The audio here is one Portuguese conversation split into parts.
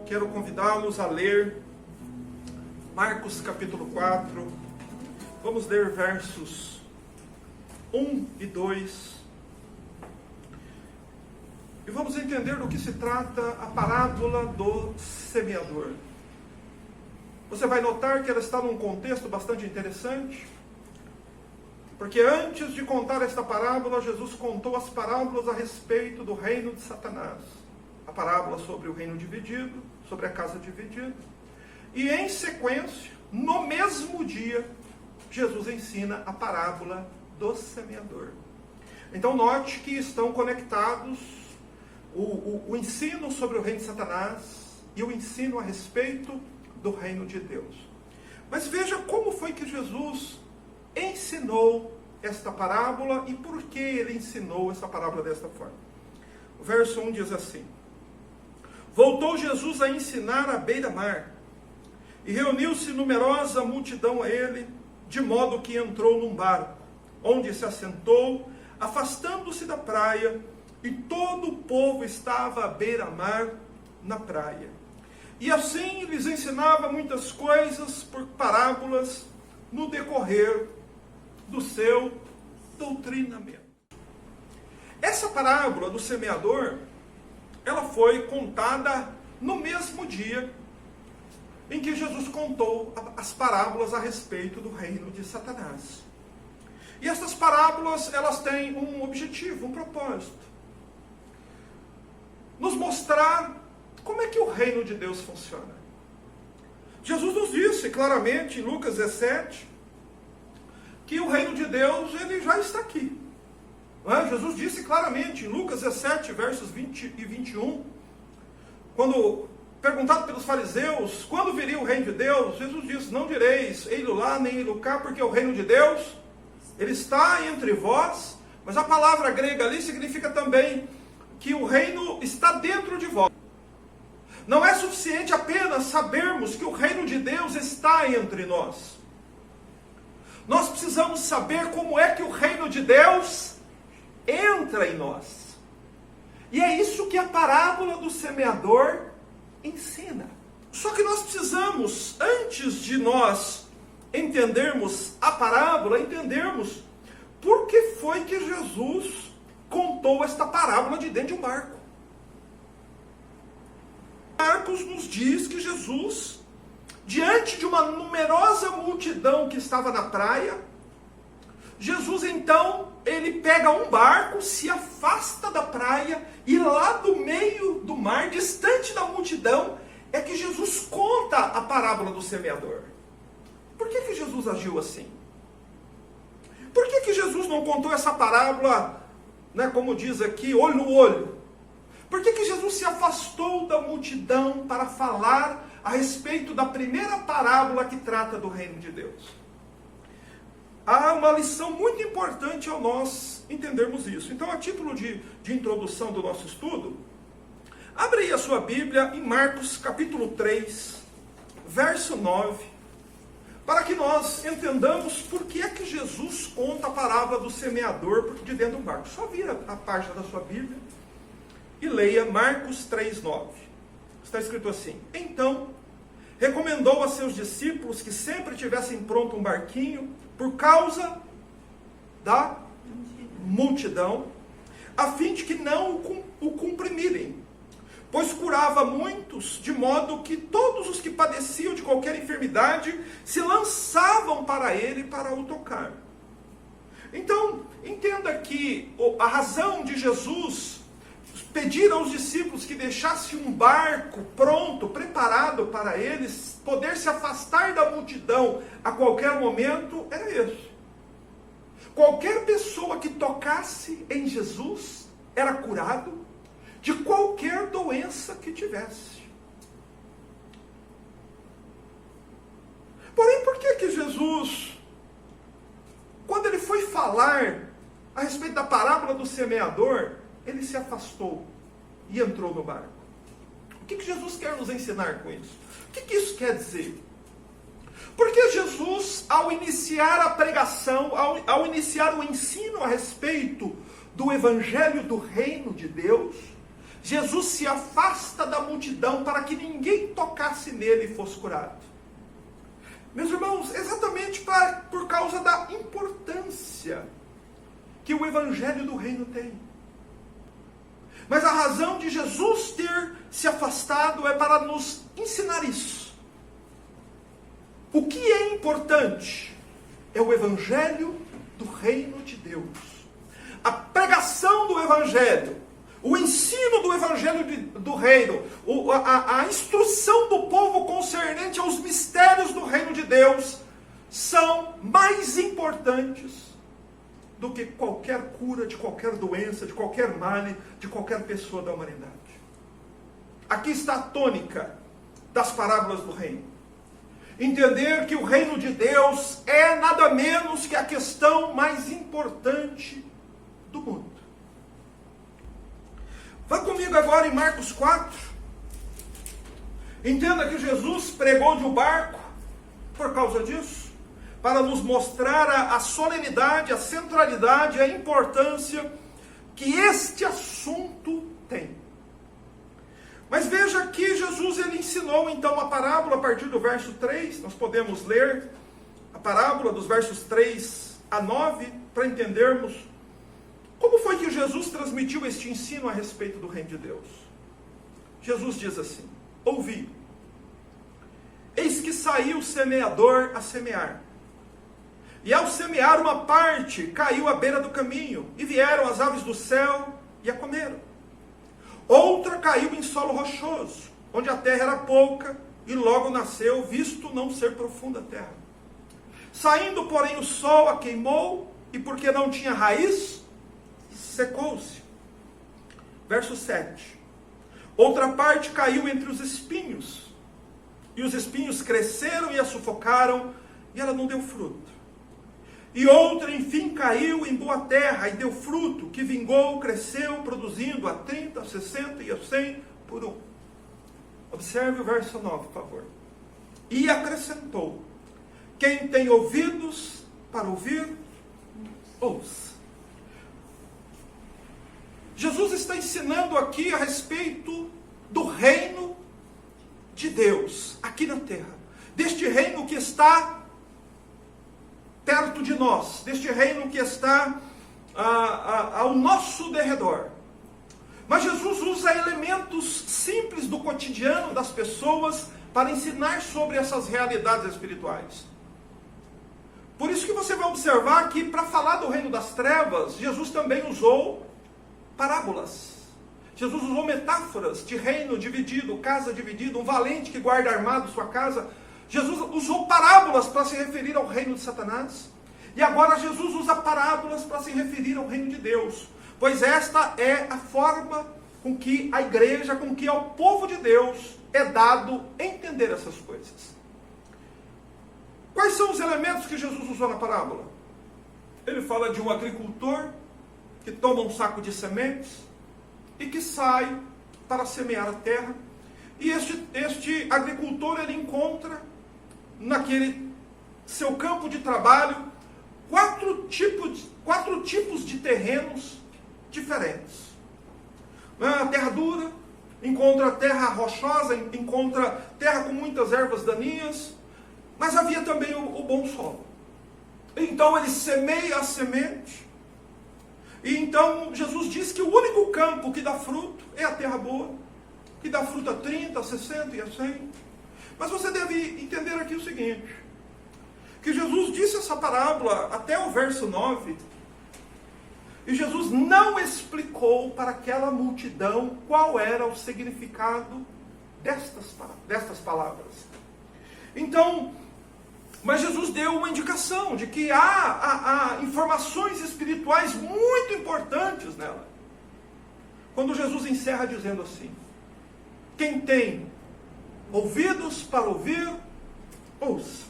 quero convidá-los a ler Marcos capítulo 4. Vamos ler versos 1 e 2. E vamos entender do que se trata a parábola do semeador. Você vai notar que ela está num contexto bastante interessante, porque antes de contar esta parábola, Jesus contou as parábolas a respeito do reino de Satanás. A parábola sobre o reino dividido, sobre a casa dividida. E em sequência, no mesmo dia, Jesus ensina a parábola do semeador. Então note que estão conectados o ensino sobre o reino de Satanás e o ensino a respeito do reino de Deus. Mas veja como foi que Jesus ensinou esta parábola e por que ele ensinou essa parábola desta forma. O verso 1 diz assim: Voltou Jesus a ensinar à beira-mar, e reuniu-se numerosa multidão a ele, de modo que entrou num barco, onde se assentou, afastando-se da praia, e todo o povo estava à beira-mar na praia. E assim lhes ensinava muitas coisas por parábolas no decorrer do seu doutrinamento. Essa parábola do semeador, ela foi contada no mesmo dia em que Jesus contou as parábolas a respeito do reino de Satanás. E essas parábolas, elas têm um objetivo, um propósito. Nos mostrar como é que o reino de Deus funciona. Jesus nos disse claramente em Lucas 17 que o reino de Deus ele já está aqui. Não é? Jesus disse claramente em Lucas 17, versos 20 e 21, quando perguntado pelos fariseus, quando viria o reino de Deus, Jesus disse, não direis, ei-lo lá, nem ei-lo cá, porque o reino de Deus, ele está entre vós, mas a palavra grega ali significa também que o reino está dentro de vós. Não é suficiente apenas sabermos que o reino de Deus está entre nós. Nós precisamos saber como é que o reino de Deus entra em nós. E é isso que a parábola do semeador ensina. Só que nós precisamos, antes de nós entendermos a parábola, entendermos por que foi que Jesus contou esta parábola de dentro de um barco. Marcos nos diz que Jesus, diante de uma numerosa multidão que estava na praia, Jesus então, ele pega um barco, se afasta da praia e lá do meio do mar, distante da multidão, é que Jesus conta a parábola do semeador. Por que Jesus agiu assim? Por que Jesus não contou essa parábola, como diz aqui, olho no olho? Por que Jesus se afastou da multidão para falar a respeito da primeira parábola que trata do reino de Deus? Há uma lição muito importante ao nós entendermos isso. Então, a título de introdução do nosso estudo, abre aí a sua Bíblia em Marcos capítulo 3, verso 9, para que nós entendamos por que é que Jesus conta a parábola do semeador de dentro do barco. Só vira a página da sua Bíblia e leia Marcos 3, 9. Está escrito assim: Então, recomendou a seus discípulos que sempre tivessem pronto um barquinho por causa da multidão, a fim de que não o comprimirem, pois curava muitos, de modo que todos os que padeciam de qualquer enfermidade se lançavam para ele para o tocar. Então, entenda que a razão de Jesus pedir aos discípulos que deixassem um barco pronto, preparado para eles poder se afastar da multidão a qualquer momento, era esse. Qualquer pessoa que tocasse em Jesus era curado de qualquer doença que tivesse. Porém, por que Jesus, quando ele foi falar a respeito da parábola do semeador, ele se afastou e entrou no barco? O que Jesus quer nos ensinar com isso? O que isso quer dizer? Porque Jesus, ao iniciar a pregação, ao iniciar o ensino a respeito do Evangelho do Reino de Deus, Jesus se afasta da multidão para que ninguém tocasse nele e fosse curado. Meus irmãos, exatamente por causa da importância que o Evangelho do Reino tem. Mas a razão de Jesus ter se afastado é para nos ensinar isso. O que é importante é o Evangelho do Reino de Deus. A pregação do Evangelho, o ensino do Evangelho do Reino, a instrução do povo concernente aos mistérios do Reino de Deus, são mais importantes do que qualquer cura de qualquer doença, de qualquer mal, de qualquer pessoa da humanidade. Aqui está a tônica das parábolas do Reino. Entender que o Reino de Deus é nada menos que a questão mais importante do mundo. Vá comigo agora em Marcos 4. Entenda que Jesus pregou de um barco por causa disso, para nos mostrar a solenidade, a centralidade, a importância que este assunto tem. Mas veja que Jesus ele ensinou então uma parábola a partir do verso 3. Nós podemos ler a parábola dos versos 3 a 9 para entendermos como foi que Jesus transmitiu este ensino a respeito do Reino de Deus. Jesus diz assim: ouvi, eis que saiu o semeador a semear. E ao semear, uma parte caiu à beira do caminho, e vieram as aves do céu e a comeram. Outra caiu em solo rochoso, onde a terra era pouca, e logo nasceu, visto não ser profunda a terra. Saindo, porém, o sol a queimou, e porque não tinha raiz, secou-se. Verso 7. Outra parte caiu entre os espinhos, e os espinhos cresceram e a sufocaram, e ela não deu fruto. E outra, enfim, caiu em boa terra e deu fruto, que vingou, cresceu, produzindo a 30, a 60 e a 100 por um. Observe o verso 9, por favor. E acrescentou: quem tem ouvidos para ouvir, ouça. Jesus está ensinando aqui a respeito do reino de Deus, aqui na terra. Deste reino que está perto de nós, deste reino que está ao nosso derredor. Mas Jesus usa elementos simples do cotidiano das pessoas para ensinar sobre essas realidades espirituais. Por isso que você vai observar que, para falar do reino das trevas, Jesus também usou parábolas. Jesus usou metáforas de reino dividido, casa dividida, um valente que guarda armado sua casa. Jesus usou parábolas para se referir ao reino de Satanás. E agora Jesus usa parábolas para se referir ao reino de Deus. Pois esta é a forma com que a igreja, com que ao povo de Deus é dado entender essas coisas. Quais são os elementos que Jesus usou na parábola? Ele fala de um agricultor que toma um saco de sementes e que sai para semear a terra. E este agricultor, ele encontra naquele seu campo de trabalho quatro tipos de terrenos diferentes. A terra dura, encontra terra rochosa, encontra terra com muitas ervas daninhas, mas havia também o bom solo. Então ele semeia a semente, e então Jesus diz que o único campo que dá fruto é a terra boa, que dá fruto a 30, a 60 e a 100. Mas você deve entender aqui o seguinte, que Jesus disse essa parábola até o verso 9, e Jesus não explicou para aquela multidão qual era o significado destas palavras. Então, mas Jesus deu uma indicação de que há informações espirituais muito importantes nela. Quando Jesus encerra dizendo assim: quem tem ouvidos para ouvir, ouça.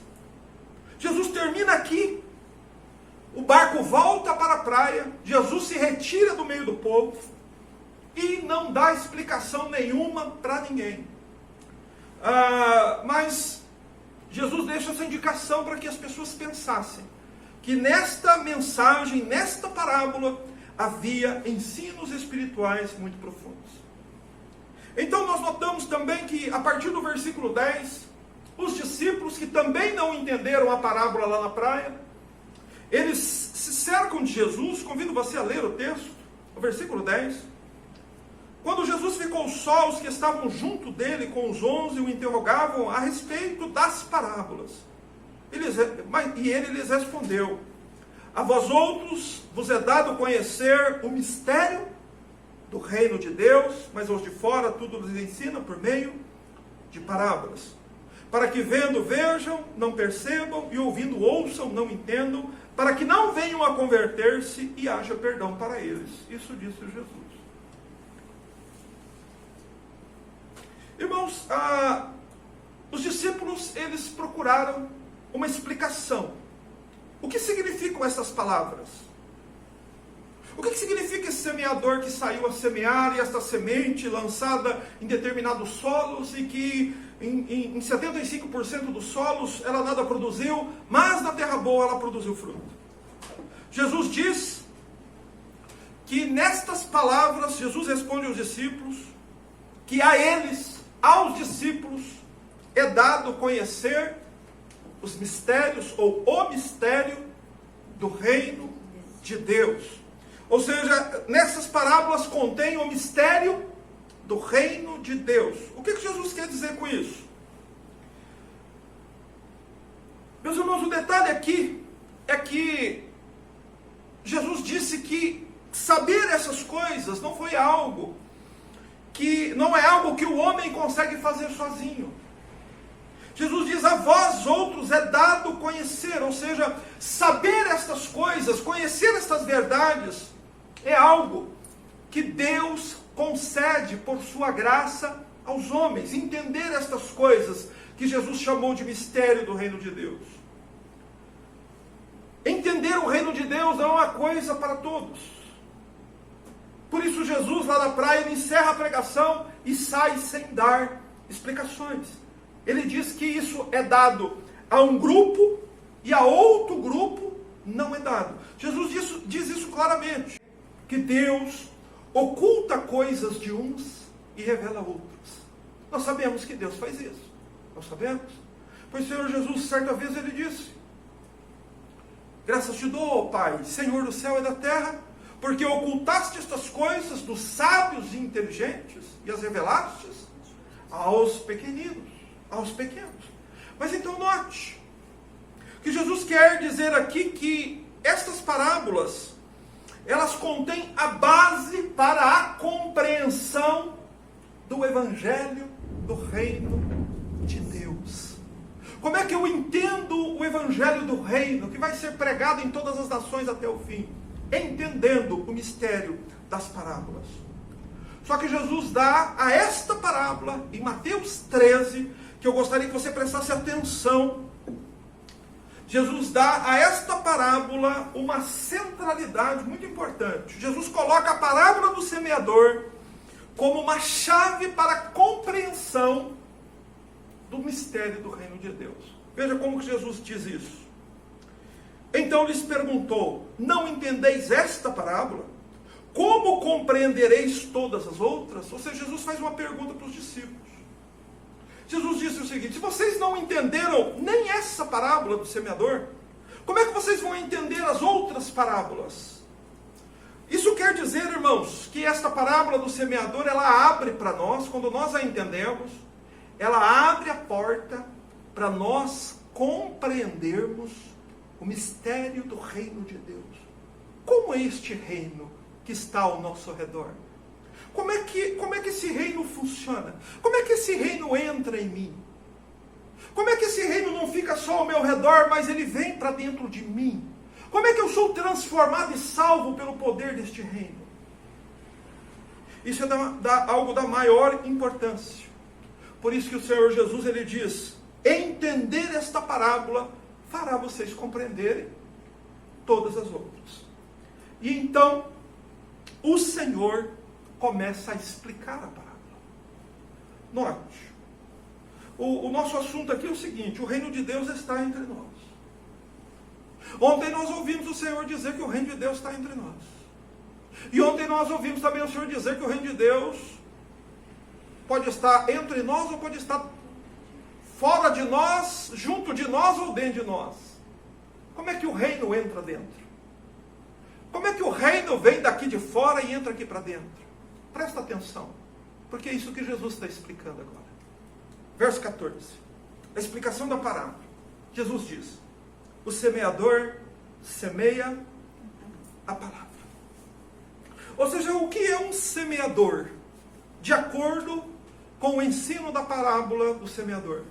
Jesus termina aqui. O barco volta para a praia, Jesus se retira do meio do povo e não dá explicação nenhuma para ninguém. Mas Jesus deixa essa indicação para que as pessoas pensassem que nesta mensagem, nesta parábola, havia ensinos espirituais muito profundos. Então nós notamos também que a partir do versículo 10, os discípulos que também não entenderam a parábola lá na praia, eles se cercam de Jesus. Convido você a ler o texto, o versículo 10. Quando Jesus ficou só, os que estavam junto dele com os 11 o interrogavam a respeito das parábolas. E ele lhes respondeu: a vós outros vos é dado conhecer o mistério do reino de Deus, mas aos de fora tudo lhes ensina por meio de parábolas, para que vendo vejam, não percebam, e ouvindo ouçam, não entendam, para que não venham a converter-se e haja perdão para eles. Isso disse Jesus. Irmãos, os discípulos, eles procuraram uma explicação. O que significam essas palavras? O que significa esse semeador que saiu a semear e esta semente lançada em determinados solos e que em 75% dos solos ela nada produziu, mas na terra boa ela produziu fruto? Jesus diz que nestas palavras, Jesus responde aos discípulos que a eles, aos discípulos, é dado conhecer os mistérios, ou o mistério do reino de Deus. Ou seja, nessas parábolas contém o mistério do reino de Deus. O que Jesus quer dizer com isso? Meus irmãos, o detalhe aqui é que Jesus disse que saber essas coisas não é algo que o homem consegue fazer sozinho. Jesus diz: a vós outros é dado conhecer, ou seja, saber estas coisas, conhecer estas verdades, é algo que Deus concede por sua graça aos homens. Entender estas coisas que Jesus chamou de mistério do reino de Deus. Entender o reino de Deus não é uma coisa para todos. Por isso Jesus lá na praia, ele encerra a pregação e sai sem dar explicações. Ele diz que isso é dado a um grupo e a outro grupo não é dado. Jesus diz isso claramente, que Deus oculta coisas de uns e revela outros. Nós sabemos que Deus faz isso. Nós sabemos. Pois o Senhor Jesus, certa vez, ele disse: graças te dou, Pai, Senhor do céu e da terra, porque ocultaste estas coisas dos sábios e inteligentes e as revelastes aos pequeninos, aos pequenos. Mas então note que Jesus quer dizer aqui que estas parábolas, elas contêm a base para a compreensão do evangelho do reino de Deus. Como é que eu entendo o evangelho do reino, que vai ser pregado em todas as nações até o fim? Entendendo o mistério das parábolas. Só que Jesus dá a esta parábola, em Mateus 13, que eu gostaria que você prestasse atenção. Jesus dá a esta parábola uma centralidade muito importante. Jesus coloca a parábola do semeador como uma chave para a compreensão do mistério do reino de Deus. Veja como que Jesus diz isso. Então lhes perguntou: não entendeis esta parábola? Como compreendereis todas as outras? Ou seja, Jesus faz uma pergunta para os discípulos. Jesus disse o seguinte: se vocês não entenderam nem essa parábola do semeador, como é que vocês vão entender as outras parábolas? Isso quer dizer, irmãos, que esta parábola do semeador, ela abre para nós, quando nós a entendemos, ela abre a porta para nós compreendermos o mistério do reino de Deus. Como é este reino que está ao nosso redor? Como é que esse reino funciona? Como é que esse reino entra em mim? Como é que esse reino não fica só ao meu redor, mas ele vem para dentro de mim? Como é que eu sou transformado e salvo pelo poder deste reino? Isso é algo da maior importância. Por isso que o Senhor Jesus, ele diz: entender esta parábola fará vocês compreenderem todas as outras. E então, o Senhor começa a explicar a parábola. Note, o nosso assunto aqui é o seguinte: o reino de Deus está entre nós. Ontem nós ouvimos o Senhor dizer que o reino de Deus está entre nós. E ontem nós ouvimos também o Senhor dizer que o reino de Deus pode estar entre nós ou pode estar fora de nós, junto de nós ou dentro de nós. Como é que o reino entra dentro? Como é que o reino vem daqui de fora e entra aqui para dentro? Presta atenção, porque é isso que Jesus está explicando agora. Verso 14, a explicação da parábola. Jesus diz: o semeador semeia a palavra. Ou seja, o que é um semeador? De acordo com o ensino da parábola do semeador.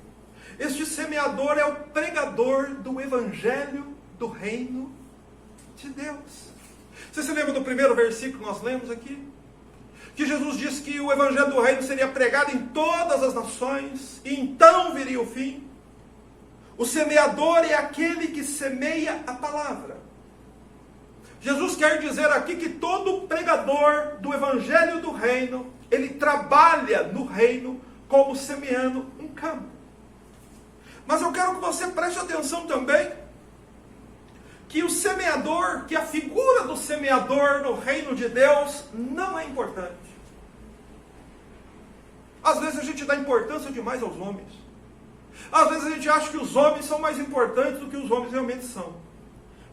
Este semeador é o pregador do evangelho do reino de Deus. Você se lembra do primeiro versículo que nós lemos aqui? Que Jesus disse que o evangelho do reino seria pregado em todas as nações, e então viria o fim. O semeador é aquele que semeia a palavra. Jesus quer dizer aqui que todo pregador do evangelho do reino, ele trabalha no reino como semeando um campo. Mas eu quero que você preste atenção também que o semeador, que a figura do semeador no reino de Deus não é importante. Às vezes a gente dá importância demais aos homens. Às vezes a gente acha que os homens são mais importantes do que os homens realmente são.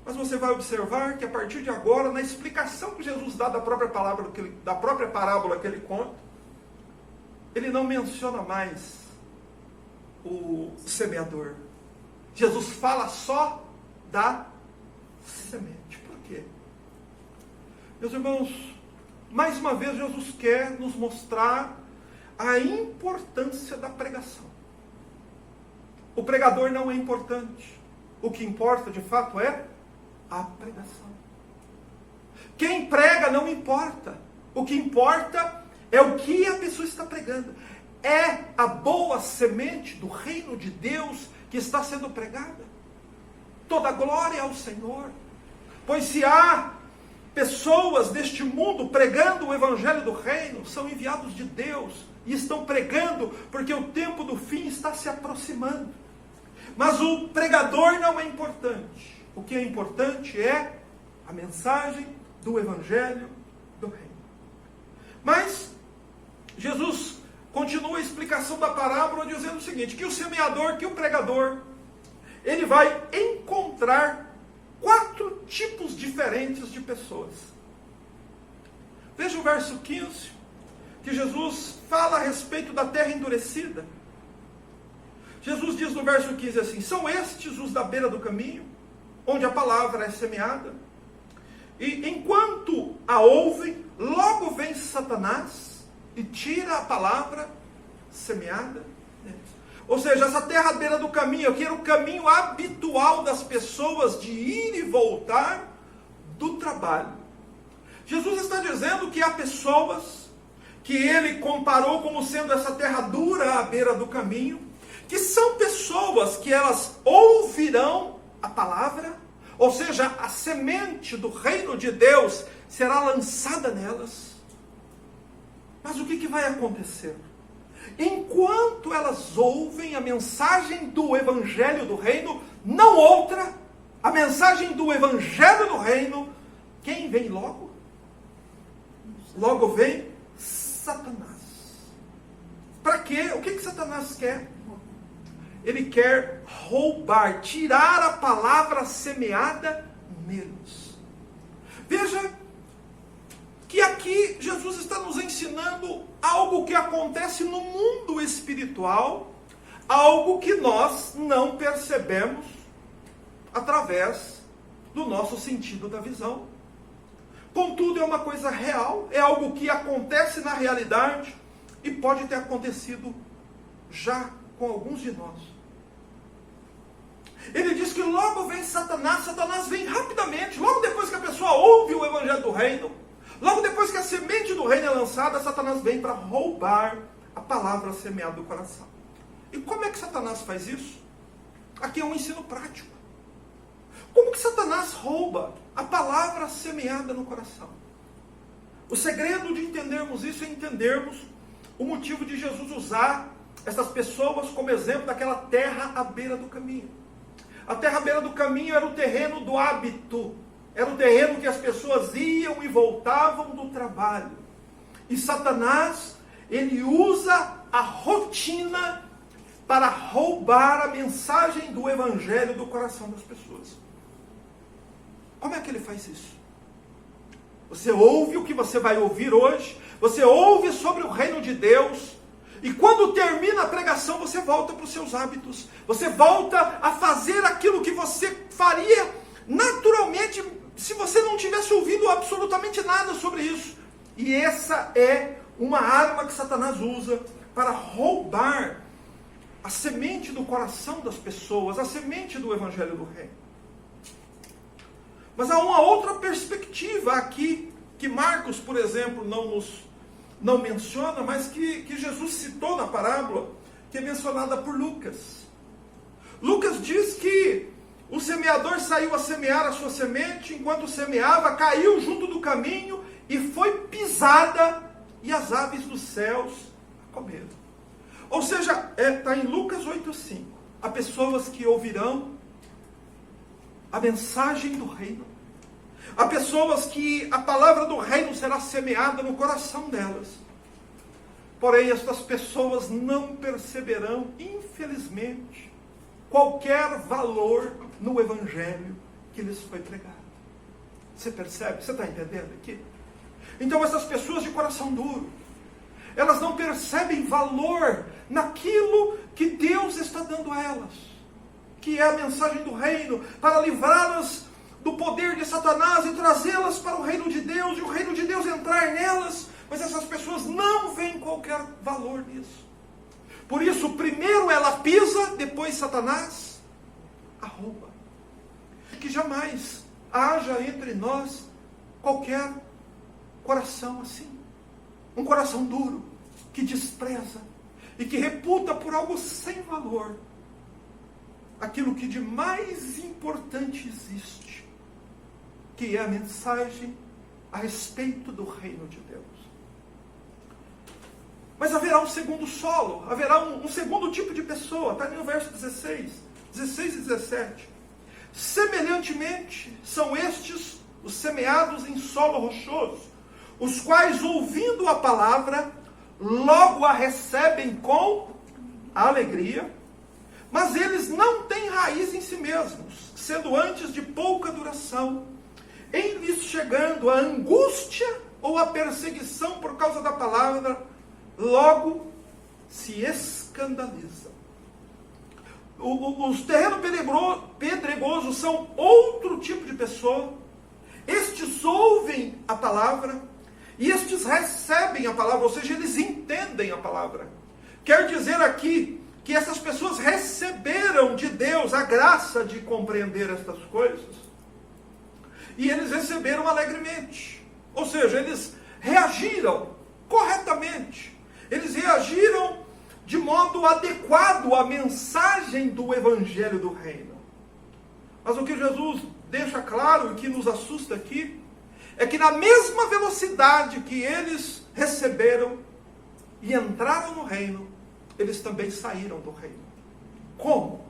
Mas você vai observar que a partir de agora, na explicação que Jesus dá da própria palavra, da própria parábola que ele conta, ele não menciona mais o semeador. Jesus fala só da semente. Por quê? Meus irmãos, mais uma vez Jesus quer nos mostrar a importância da pregação. O pregador não é importante. O que importa de fato é a pregação. Quem prega não importa. O que importa é o que a pessoa está pregando. É a boa semente do reino de Deus que está sendo pregada. Toda glória ao Senhor. Pois se há pessoas deste mundo pregando o evangelho do reino, são enviados de Deus e estão pregando porque o tempo do fim está se aproximando. Mas o pregador não é importante. O que é importante é a mensagem do evangelho do reino. Mas Jesus continua a explicação da parábola dizendo o seguinte, que o semeador, que o pregador, ele vai encontrar 4 tipos diferentes de pessoas. Veja o verso 15, que Jesus fala a respeito da terra endurecida. Jesus diz no verso 15 assim: são estes os da beira do caminho, onde a palavra é semeada, e enquanto a ouvem, logo vem Satanás e tira a palavra semeada neles. Ou seja, essa terra à beira do caminho, que era o caminho habitual das pessoas de ir e voltar do trabalho. Jesus está dizendo que há pessoas que ele comparou como sendo essa terra dura à beira do caminho, que são pessoas que elas ouvirão a palavra, ou seja, a semente do reino de Deus será lançada nelas. Mas o que vai acontecer? Enquanto elas ouvem a mensagem do evangelho do reino, não outra, a mensagem do evangelho do reino, quem vem logo? Logo vem Satanás. Para quê? O que Satanás quer? Ele quer roubar, tirar a palavra semeada neles. Veja que aqui Jesus está nos ensinando algo que acontece no mundo espiritual, algo que nós não percebemos através do nosso sentido da visão. Contudo, é uma coisa real, é algo que acontece na realidade e pode ter acontecido já com alguns de nós. Ele diz que logo vem Satanás, Satanás vem rapidamente, logo depois que a pessoa ouve o evangelho do reino, logo depois que a semente do reino é lançada, Satanás vem para roubar a palavra semeada do coração. E como é que Satanás faz isso? Aqui é um ensino prático. Como que Satanás rouba a palavra semeada no coração? O segredo de entendermos isso é entendermos o motivo de Jesus usar essas pessoas como exemplo daquela terra à beira do caminho. A terra à beira do caminho era o terreno do hábito, era o terreno que as pessoas iam e voltavam do trabalho. E Satanás, ele usa a rotina para roubar a mensagem do evangelho do coração das pessoas. Como é que ele faz isso? Você ouve o que você vai ouvir hoje, você ouve sobre o reino de Deus, e quando termina a pregação, você volta para os seus hábitos, você volta a fazer aquilo que você faria naturalmente, se você não tivesse ouvido absolutamente nada sobre isso. E essa é uma arma que Satanás usa para roubar a semente do coração das pessoas, a semente do evangelho do reino. Mas há uma outra perspectiva aqui, que Marcos, por exemplo, não menciona, mas que Jesus citou na parábola, que é mencionada por Lucas. Lucas diz que o semeador saiu a semear a sua semente, enquanto semeava, caiu junto do caminho e foi pisada, e as aves dos céus a comeram. Ou seja, está em Lucas 8,5. Há pessoas que ouvirão a mensagem do reino. Há pessoas que a palavra do reino será semeada no coração delas. Porém, estas pessoas não perceberão, infelizmente, qualquer valor no evangelho que lhes foi pregado. Você percebe? Você está entendendo aqui? Então, essas pessoas de coração duro, elas não percebem valor naquilo que Deus está dando a elas, que é a mensagem do reino, para livrá-las do poder de Satanás e trazê-las para o reino de Deus, e o reino de Deus entrar nelas. Mas essas pessoas não veem qualquer valor nisso. Por isso, primeiro ela pisa, depois Satanás a rouba. Que jamais haja entre nós qualquer coração assim. Um coração duro, que despreza e que reputa por algo sem valor aquilo que de mais importante existe, que é a mensagem a respeito do reino de Deus. Mas haverá um segundo solo, haverá um segundo tipo de pessoa, está ali no verso 16 e 17. Semelhantemente, são estes os semeados em solo rochoso, os quais, ouvindo a palavra, logo a recebem com alegria, mas eles não têm raiz em si mesmos, sendo antes de pouca duração, em lhes chegando a angústia ou a perseguição por causa da palavra, logo se escandalizam. Os terrenos pedregosos são outro tipo de pessoa. Estes ouvem a palavra e estes recebem a palavra, ou seja, eles entendem a palavra. Quer dizer aqui que essas pessoas receberam de Deus a graça de compreender estas coisas, e eles receberam alegremente. Ou seja, eles reagiram corretamente. Eles reagiram de modo adequado à mensagem do evangelho do reino. Mas o que Jesus deixa claro e que nos assusta aqui é que na mesma velocidade que eles receberam e entraram no reino, eles também saíram do reino. Como?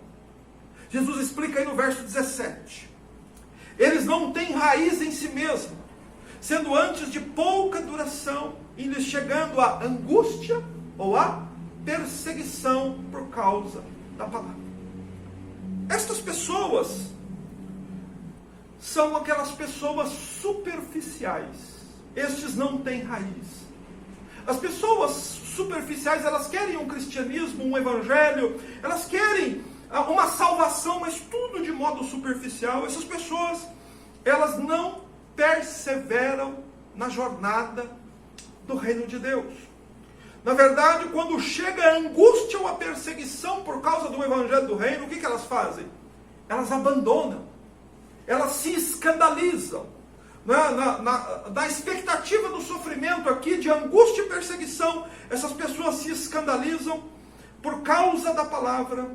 Jesus explica aí no verso 17. Eles não têm raiz em si mesmo, sendo antes de pouca duração, e lhes chegando a angústia ou a perseguição por causa da palavra. Estas pessoas são aquelas pessoas superficiais. Estes não têm raiz. As pessoas superficiais, elas querem um cristianismo, um evangelho, elas querem uma salvação, mas tudo de modo superficial. Essas pessoas, elas não perseveram na jornada do reino de Deus. Na verdade, quando chega a angústia ou a perseguição por causa do evangelho do reino, o que elas fazem? Elas abandonam, elas se escandalizam. Na expectativa do sofrimento aqui, de angústia e perseguição, essas pessoas se escandalizam por causa da palavra.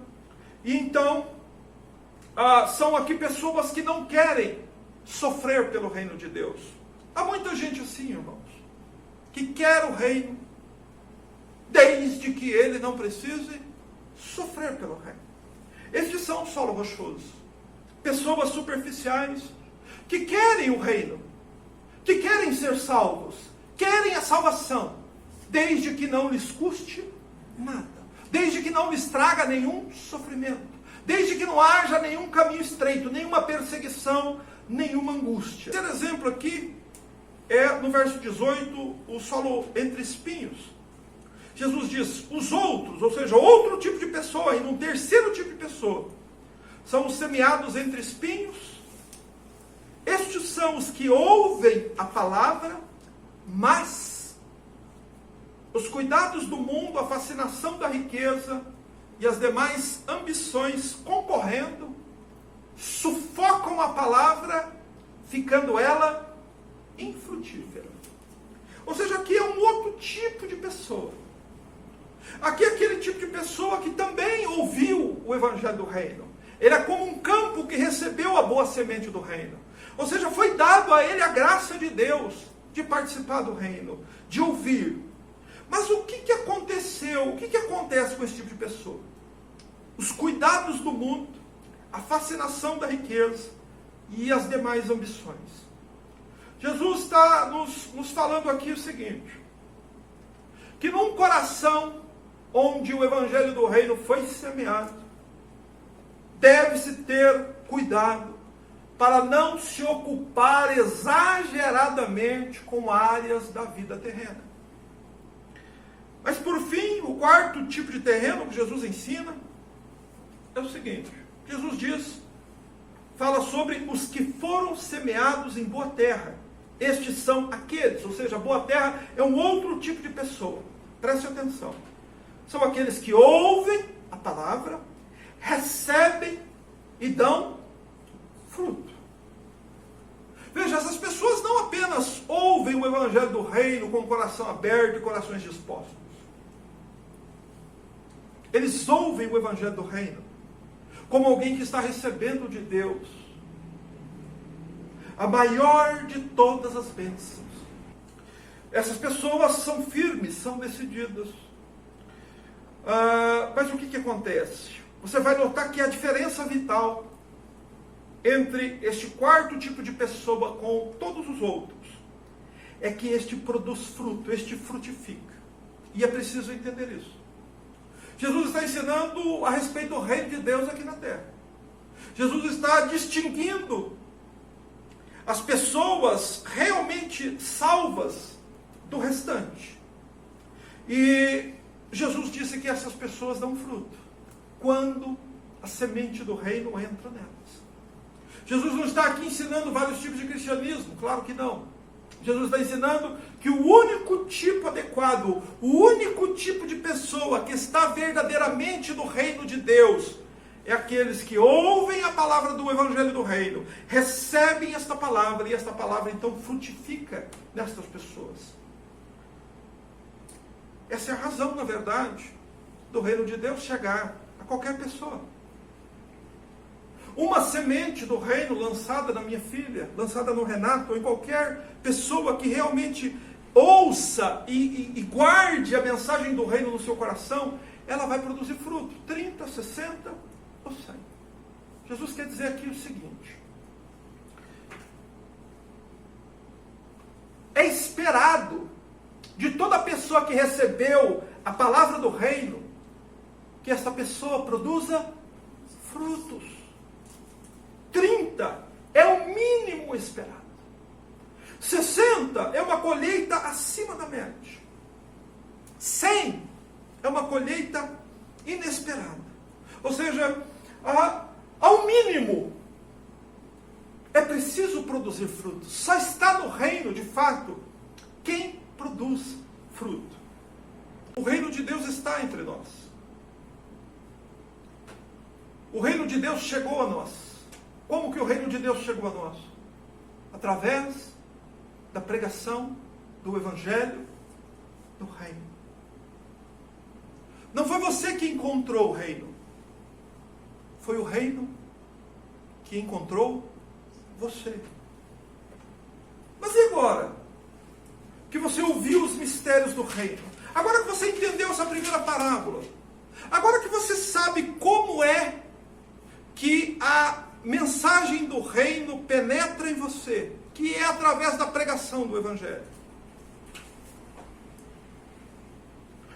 E então, são aqui pessoas que não querem sofrer pelo reino de Deus. Há muita gente assim, irmãos, que quer o reino, desde que ele não precise sofrer pelo reino. Estes são o solo rochoso. Pessoas superficiais, que querem o reino, que querem ser salvos, querem a salvação, desde que não lhes custe nada. Desde que não lhes traga nenhum sofrimento. Desde que não haja nenhum caminho estreito, nenhuma perseguição, nenhuma angústia. O terceiro exemplo aqui é no verso 18, o solo entre espinhos. Jesus diz, os outros, ou seja, outro tipo de pessoa, ainda um terceiro tipo de pessoa, são os semeados entre espinhos. Estes são os que ouvem a palavra, mas os cuidados do mundo, a fascinação da riqueza e as demais ambições concorrendo, sufocam a palavra, ficando ela infrutífera. Ou seja, aqui é um outro tipo de pessoa. Aqui é aquele tipo de pessoa que também ouviu o evangelho do reino. Ele é como um campo que recebeu a boa semente do reino. Ou seja, foi dado a ele a graça de Deus de participar do reino, de ouvir. Mas o que aconteceu? O que acontece com esse tipo de pessoa? Os cuidados do mundo, a fascinação da riqueza e as demais ambições. Jesus está nos falando aqui o seguinte, que num coração onde o evangelho do reino foi semeado, deve-se ter cuidado para não se ocupar exageradamente com áreas da vida terrena. Mas por fim, o quarto tipo de terreno que Jesus ensina é o seguinte, Jesus diz, fala sobre os que foram semeados em boa terra. Estes são aqueles, ou seja, boa terra é um outro tipo de pessoa. Preste atenção. São aqueles que ouvem a palavra, recebem e dão fruto. Veja, essas pessoas não apenas ouvem o evangelho do reino com o coração aberto e corações dispostos. Eles ouvem o evangelho do reino como alguém que está recebendo de Deus a maior de todas as bênçãos. Essas pessoas são firmes, são decididas. Mas o que acontece? Você vai notar que a diferença vital entre este quarto tipo de pessoa com todos os outros é que este produz fruto, este frutifica. E é preciso entender isso. Jesus está ensinando a respeito do reino de Deus aqui na terra. Jesus está distinguindo as pessoas realmente salvas do restante. E Jesus disse que essas pessoas dão fruto quando a semente do reino entra nelas. Jesus não está aqui ensinando vários tipos de cristianismo, claro que não. Jesus está ensinando que o único tipo adequado, o único tipo de pessoa que está verdadeiramente no reino de Deus é aqueles que ouvem a palavra do evangelho do reino, recebem esta palavra e esta palavra então frutifica nestas pessoas. Essa é a razão, na verdade, do reino de Deus chegar a qualquer pessoa. Uma semente do reino lançada na minha filha, lançada no Renato, ou em qualquer pessoa que realmente ouça e guarde a mensagem do reino no seu coração, ela vai produzir fruto, 30, 60 ou 100. Jesus quer dizer aqui o seguinte, é esperado de toda pessoa que recebeu a palavra do reino, que essa pessoa produza frutos. 30 é o mínimo esperado. 60 é uma colheita acima da média. 100 é uma colheita inesperada. Ou seja, ao mínimo, é preciso produzir frutos. Só está no reino, de fato, quem produz fruto. O reino de Deus está entre nós. O reino de Deus chegou a nós. Como que o reino de Deus chegou a nós? Através da pregação do evangelho do reino. Não foi você que encontrou o reino. Foi o reino que encontrou você. Mas e agora? Que você ouviu os mistérios do reino. Agora que você entendeu essa primeira parábola. Agora que você sabe como é que a mensagem do reino penetra em você, que é através da pregação do evangelho.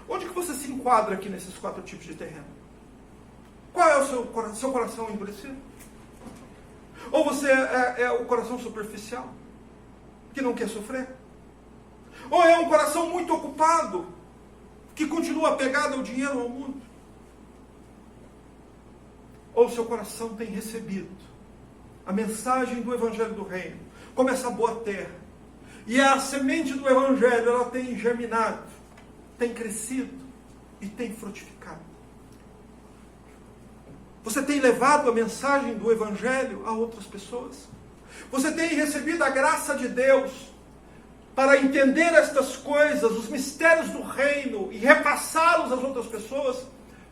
Onde que você se enquadra aqui nesses 4 tipos de terreno? Qual é o seu coração endurecido? Ou você é o coração superficial, que não quer sofrer? Ou é um coração muito ocupado, que continua apegado ao dinheiro, ao mundo? Ou seu coração tem recebido a mensagem do Evangelho do Reino, como essa boa terra, e a semente do Evangelho, ela tem germinado, tem crescido e tem frutificado? Você tem levado a mensagem do Evangelho a outras pessoas? Você tem recebido a graça de Deus para entender estas coisas, os mistérios do reino, e repassá-los às outras pessoas?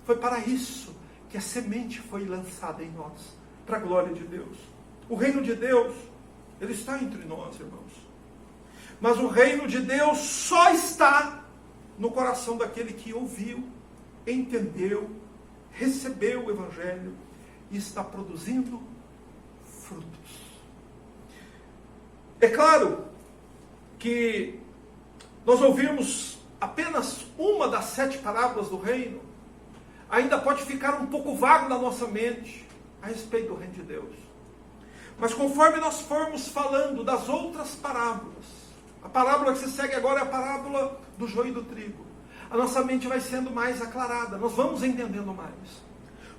Foi para isso que a semente foi lançada em nós, para a glória de Deus. O reino de Deus, ele está entre nós, irmãos. Mas o reino de Deus só está no coração daquele que ouviu, entendeu, recebeu o Evangelho e está produzindo frutos. É claro que nós ouvimos apenas uma das 7 parábolas do reino, ainda pode ficar um pouco vago na nossa mente a respeito do reino de Deus. Mas conforme nós formos falando das outras parábolas, a parábola que se segue agora é a parábola do joio e do trigo, a nossa mente vai sendo mais aclarada, nós vamos entendendo mais.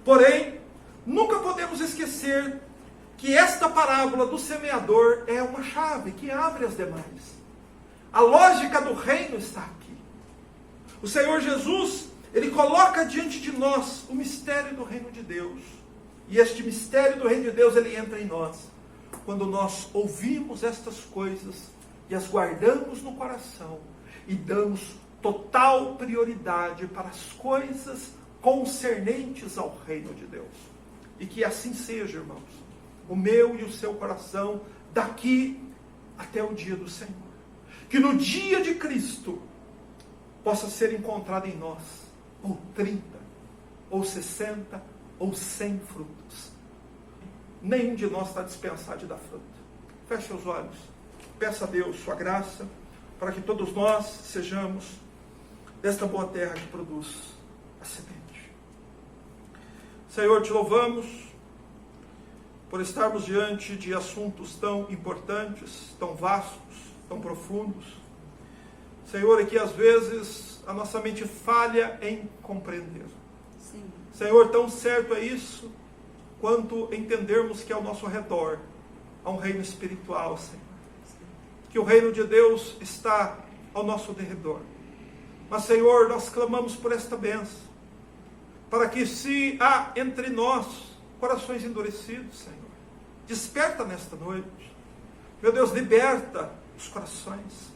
Porém, nunca podemos esquecer que esta parábola do semeador é uma chave que abre as demais. A lógica do reino está aqui. O Senhor Jesus, ele coloca diante de nós o mistério do reino de Deus. E este mistério do reino de Deus, ele entra em nós quando nós ouvimos estas coisas e as guardamos no coração e damos total prioridade para as coisas concernentes ao reino de Deus. E que assim seja, irmãos, o meu e o seu coração daqui até o dia do Senhor. Que no dia de Cristo possa ser encontrado em nós ou 30, ou 60, ou 100 frutos. Nenhum de nós está dispensado de dar fruto. Feche os olhos. Peça a Deus sua graça para que todos nós sejamos desta boa terra que produz a semente. Senhor, te louvamos por estarmos diante de assuntos tão importantes, tão vastos, tão profundos. Senhor, é que às vezes a nossa mente falha em compreender. Sim. Senhor, tão certo é isso, quanto entendermos que ao nosso redor há um reino espiritual, Senhor. Sim. Que o reino de Deus está ao nosso redor. Mas, Senhor, nós clamamos por esta bênção, para que se há entre nós corações endurecidos, Senhor, desperta nesta noite. Meu Deus, liberta os corações.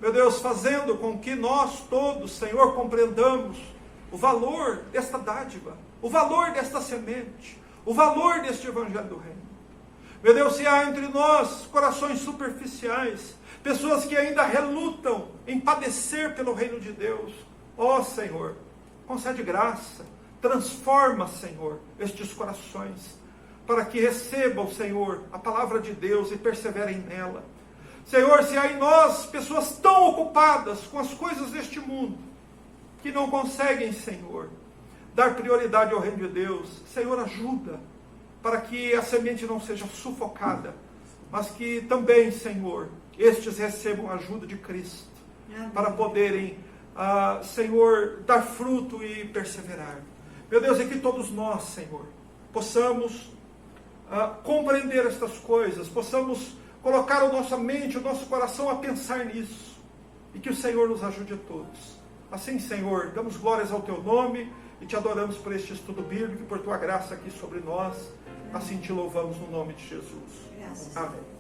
Meu Deus, fazendo com que nós todos, Senhor, compreendamos o valor desta dádiva, o valor desta semente, o valor deste Evangelho do Reino. Meu Deus, se há entre nós corações superficiais, pessoas que ainda relutam em padecer pelo reino de Deus, ó Senhor, concede graça, transforma, Senhor, estes corações, para que recebam, Senhor, a palavra de Deus e perseverem nela. Senhor, se há em nós pessoas tão ocupadas com as coisas deste mundo, que não conseguem, Senhor, dar prioridade ao reino de Deus, Senhor, ajuda, para que a semente não seja sufocada, mas que também, Senhor, estes recebam a ajuda de Cristo, para poderem, Senhor, dar fruto e perseverar. Meu Deus, é que todos nós, Senhor, possamos compreender estas coisas, possamos colocar a nossa mente, o nosso coração a pensar nisso, e que o Senhor nos ajude a todos. Assim, Senhor, damos glórias ao Teu nome e Te adoramos por este estudo bíblico e por Tua graça aqui sobre nós. Assim Te louvamos no nome de Jesus. Amém.